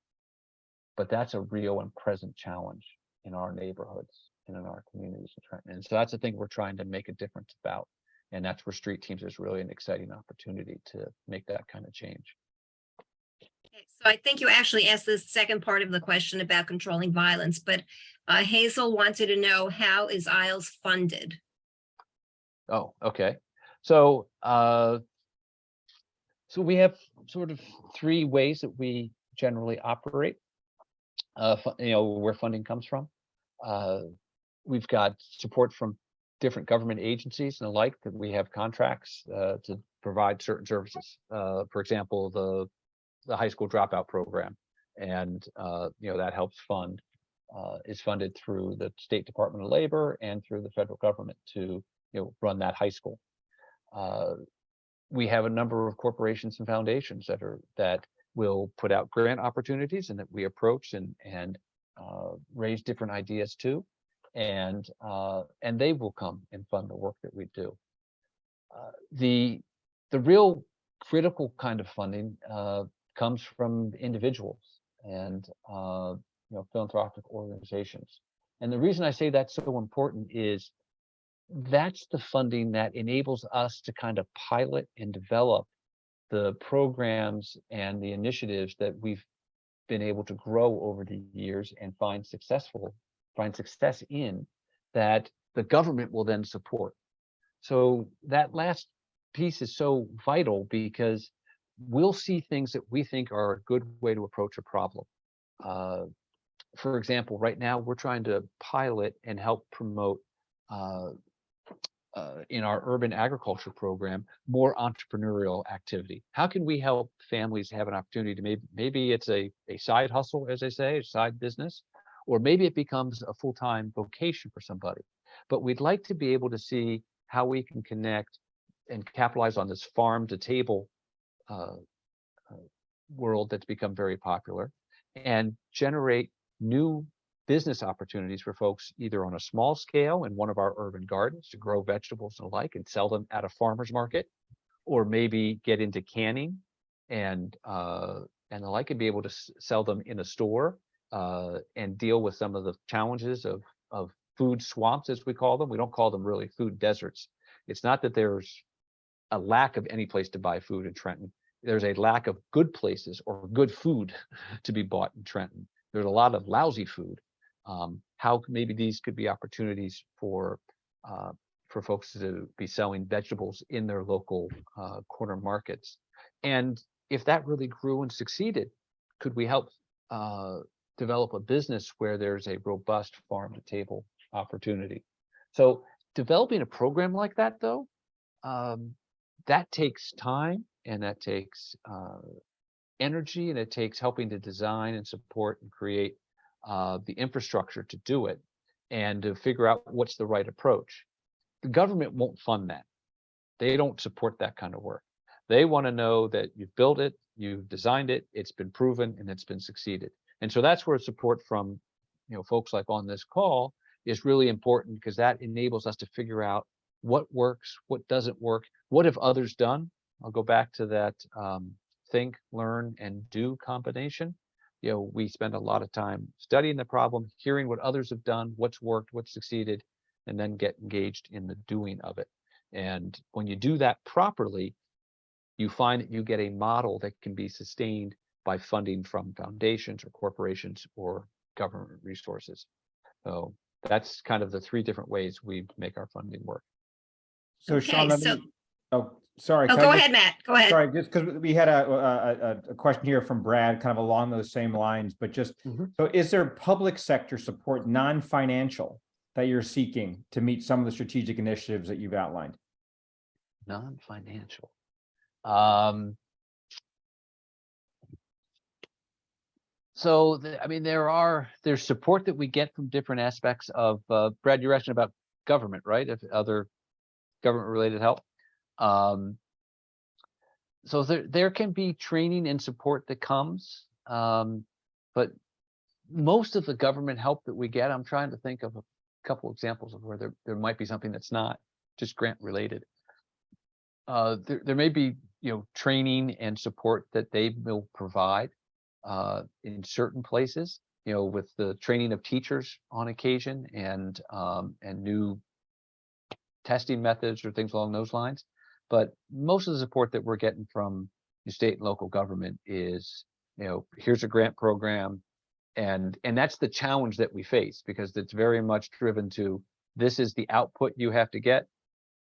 But that's a real and present challenge in our neighborhoods and in our communities in Trenton. And so that's the thing we're trying to make a difference about. And that's where Street Teams is really an exciting opportunity to make that kind of change. Okay, I think you actually asked the second part of the question about controlling violence, but Hazel wanted to know, how is ISLES funded? Oh, okay. So, so we have sort of three ways that we generally operate, where funding comes from. We've got support from different government agencies and the like that we have contracts to provide certain services. For example, the high school dropout program, and that helps fund is funded through the State Department of Labor and through the federal government to run that high school. We have a number of corporations and foundations that will put out grant opportunities and that we approach and raise different ideas to, and they will come and fund the work that we do. The real critical kind of funding comes from individuals and philanthropic organizations. And the reason I say that's so important is that's the funding that enables us to kind of pilot and develop the programs and the initiatives that we've been able to grow over the years and find success in, that the government will then support. So that last piece is so vital because we'll see things that we think are a good way to approach a problem. For example, right now we're trying to pilot and help promote in our urban agriculture program more entrepreneurial activity. How can we help families have an opportunity to maybe it's a side hustle, as they say, a side business, or maybe it becomes a full-time vocation for somebody. But we'd like to be able to see how we can connect and capitalize on this farm to table world that's become very popular and generate new business opportunities for folks either on a small scale in one of our urban gardens to grow vegetables and the like and sell them at a farmer's market, or maybe get into canning and the like and be able to sell them in a store and deal with some of the challenges of food swamps, as we call them. We don't call them really food deserts. It's not that there's a lack of any place to buy food in Trenton. There's a lack of good places or good food to be bought in Trenton. There's a lot of lousy food. How maybe these could be opportunities for folks to be selling vegetables in their local corner markets. And if that really grew and succeeded, could we help develop a business where there's a robust farm to table opportunity? So developing a program like that, though, that takes time and that takes energy, and it takes helping to design and support and create the infrastructure to do it and to figure out what's the right approach. The government won't fund that. They don't support that kind of work. They want to know that you've built it, you've designed it, it's been proven, and it's been succeeded. And so that's where support from folks like on this call is really important, because that enables us to figure out what works, what doesn't work, what have others done. I'll go back to that think, learn, and do combination. We spend a lot of time studying the problem, hearing what others have done, what's worked, what's succeeded, and then get engaged in the doing of it. And when you do that properly, you find that you get a model that can be sustained by funding from foundations or corporations or government resources. So that's kind of the three different ways we make our funding work. So Sean, Okay, sorry. Oh, go ahead, Matt. Go ahead. Sorry, just because we had a question here from Brad, kind of along those same lines, but just so is there public sector support, non-financial, that you're seeking to meet some of the strategic initiatives that you've outlined? Non-financial. So there's support that we get from different aspects of Brad, you're asking about government, right? If other government related help. So there can be training and support that comes, but most of the government help that we get, I'm trying to think of a couple examples of where there might be something that's not just grant related. There may be training and support that they will provide in certain places, with the training of teachers on occasion and new testing methods or things along those lines. But most of the support that we're getting from the state and local government is here's a grant program. And that's the challenge that we face, because it's very much driven to, this is the output you have to get.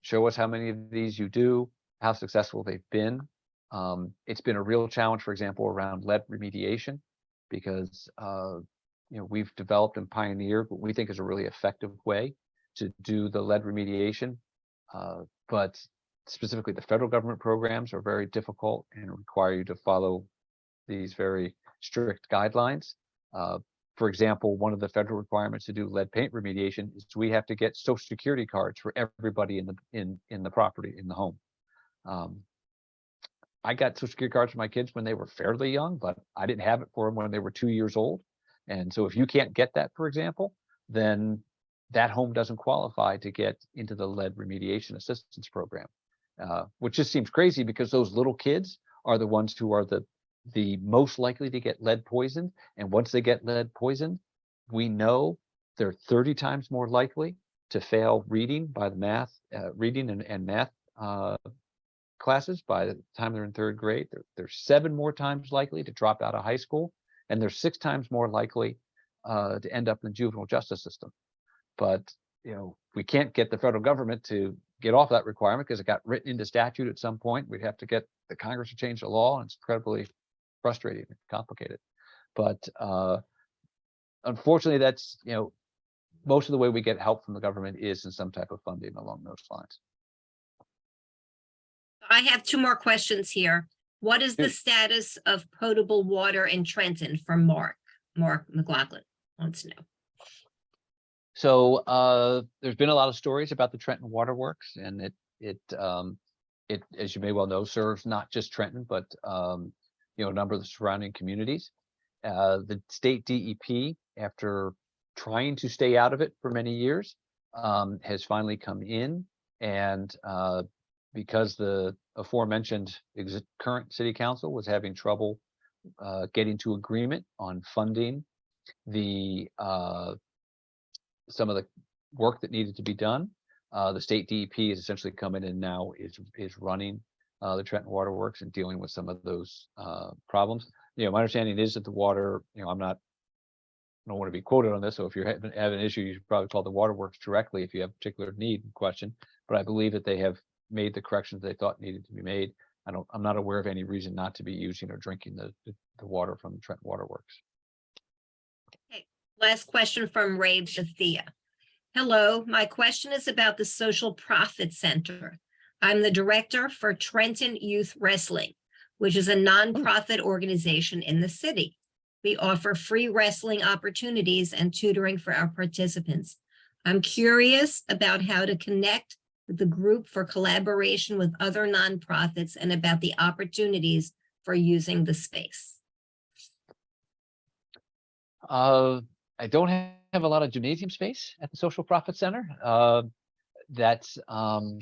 Show us how many of these you do, how successful they've been. It's been a real challenge, for example, around lead remediation, because we've developed and pioneered what we think is a really effective way to do the lead remediation. But specifically, the federal government programs are very difficult and require you to follow these very strict guidelines. For example, one of the federal requirements to do lead paint remediation is we have to get Social Security cards for everybody in the property, in the home. I got Social Security cards for my kids when they were fairly young, but I didn't have it for them when they were 2 years old. And so if you can't get that, for example, then that home doesn't qualify to get into the lead remediation assistance program, which just seems crazy, because those little kids are the ones who are the most likely to get lead poisoned. And once they get lead poisoned, we know they're 30 times more likely to fail reading by the math, reading and math classes by the time they're in 3rd grade. They're 7 more times likely to drop out of high school, and they're 6 times more likely to end up in the juvenile justice system. But we can't get the federal government to get off that requirement, because it got written into statute at some point. We'd have to get the Congress to change the law, and it's incredibly frustrating and complicated. But unfortunately, that's most of the way we get help from the government is in some type of funding along those lines. I have 2 more questions here. What is the status of potable water in Trenton from Mark McLaughlin wants to know? So there's been a lot of stories about the Trenton Waterworks, and it, as you may well know, serves not just Trenton, but a number of the surrounding communities. The state DEP, after trying to stay out of it for many years, has finally come in, and because the aforementioned current city council was having trouble getting to agreement on funding the some of the work that needed to be done, the state DEP has essentially come in and now is running the Trenton Waterworks and dealing with some of those problems. My understanding is that the water, I don't want to be quoted on this, so if you have an issue, you should probably call the Waterworks directly if you have a particular need and question. But I believe that they have made the corrections they thought needed to be made. I'm not aware of any reason not to be using or drinking the water from the Trenton Waterworks. Okay. Last question from Ray Bethia. Hello, my question is about the Social Profit Center. I'm the director for Trenton Youth Wrestling, which is a nonprofit organization in the city. We offer free wrestling opportunities and tutoring for our participants. I'm curious about how to connect with the group for collaboration with other nonprofits and about the opportunities for using the space. I don't have a lot of gymnasium space at the Social Profit Center. That's an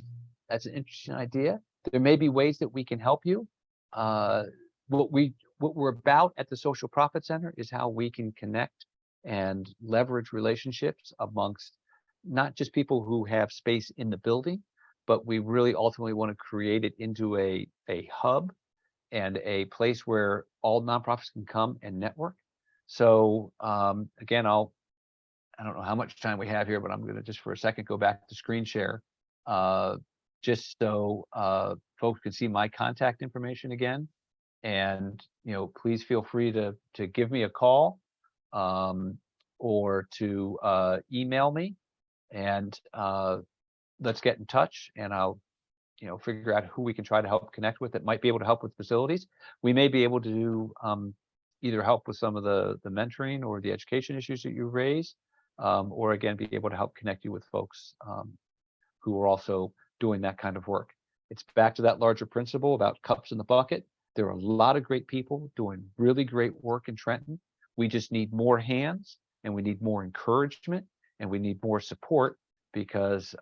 interesting idea. There may be ways that we can help you. What we're about at the Social Profit Center is how we can connect and leverage relationships amongst not just people who have space in the building, but we really ultimately want to create it into a hub and a place where all nonprofits can come and network. So again, I don't know how much time we have here, but I'm going to just for a second go back to screen share, just so folks can see my contact information again. And please feel free to give me a call or to email me, and let's get in touch, and I'll figure out who we can try to help connect with that might be able to help with facilities. We may be able to do either help with some of the mentoring or the education issues that you raise, or again, be able to help connect you with folks who are also doing that kind of work. It's back to that larger principle about cups in the bucket. There are a lot of great people doing really great work in Trenton. We just need more hands, and we need more encouragement, and we need more support, because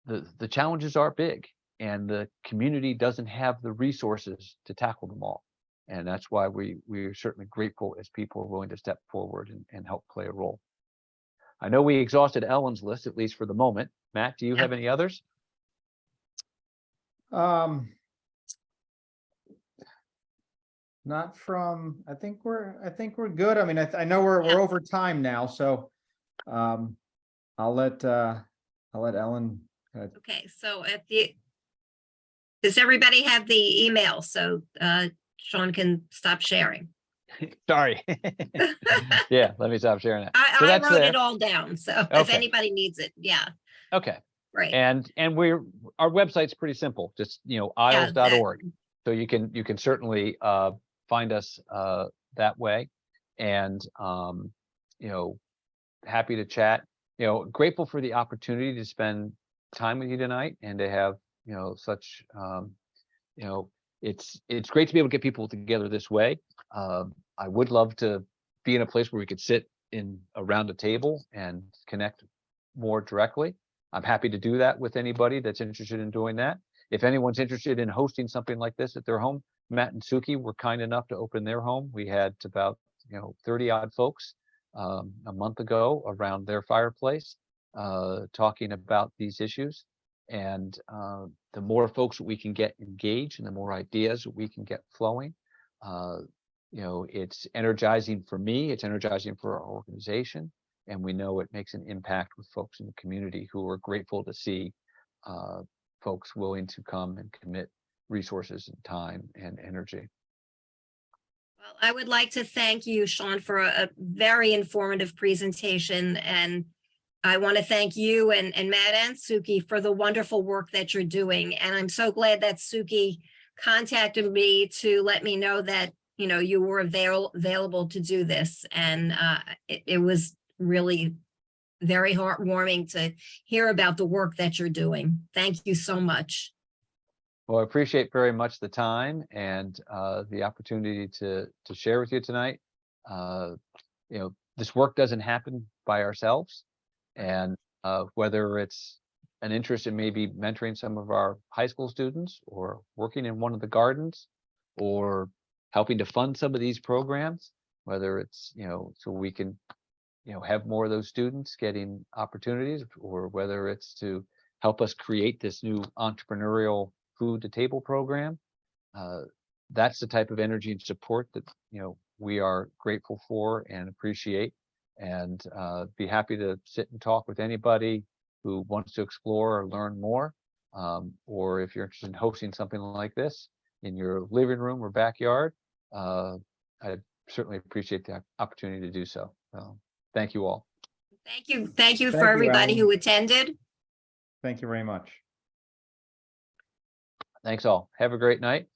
the challenges are big, and the community doesn't have the resources to tackle them all. And that's why we're certainly grateful as people are willing to step forward and help play a role. I know we exhausted Ellen's list, at least for the moment. Matt, do you have any others? Not from, I think we're good. I mean, I know we're Yeah. over time now, so I'll let Ellen. Okay, so does everybody have the email? So Sean can stop sharing. Sorry. Yeah, let me stop sharing that. So I that's wrote there. it all down, so if Okay. anybody needs it, yeah, Okay. great. And our website's pretty simple, just, aisles.org. So you can certainly find us that way. And happy to chat. Grateful for the opportunity to spend time with you tonight and to have, such it's great to be able to get people together this way. I would love to be in a place where we could sit around a table and connect more directly. I'm happy to do that with anybody that's interested in doing that. If anyone's interested in hosting something like this at their home, Matt and Suki were kind enough to open their home. We had about 30 odd folks a month ago around their fireplace talking about these issues. And the more folks that we can get engaged and the more ideas that we can get flowing, it's energizing for me, it's energizing for our organization. And we know it makes an impact with folks in the community who are grateful to see folks willing to come and commit resources and time and energy. Well, I would like to thank you, Sean, for a very informative presentation. And I want to thank you and Matt and Suki for the wonderful work that you're doing. And I'm so glad that Suki contacted me to let me know that, you were available to do this. And it was really very heartwarming to hear about the work that you're doing. Thank you so much. Well, I appreciate very much the time and the opportunity to share with you tonight. This work doesn't happen by ourselves, and whether it's an interest in maybe mentoring some of our high school students or working in one of the gardens or helping to fund some of these programs, whether it's, so we can, have more of those students getting opportunities, or whether it's to help us create this new entrepreneurial food to table program. That's the type of energy and support that, we are grateful for and appreciate, and be happy to sit and talk with anybody who wants to explore or learn more. Or if you're interested in hosting something like this in your living room or backyard, I certainly appreciate the opportunity to do so. Thank you all. Thank you. Thank you for Thank you, everybody Alan. who attended. Thank you very much. Thanks all. Have a great night.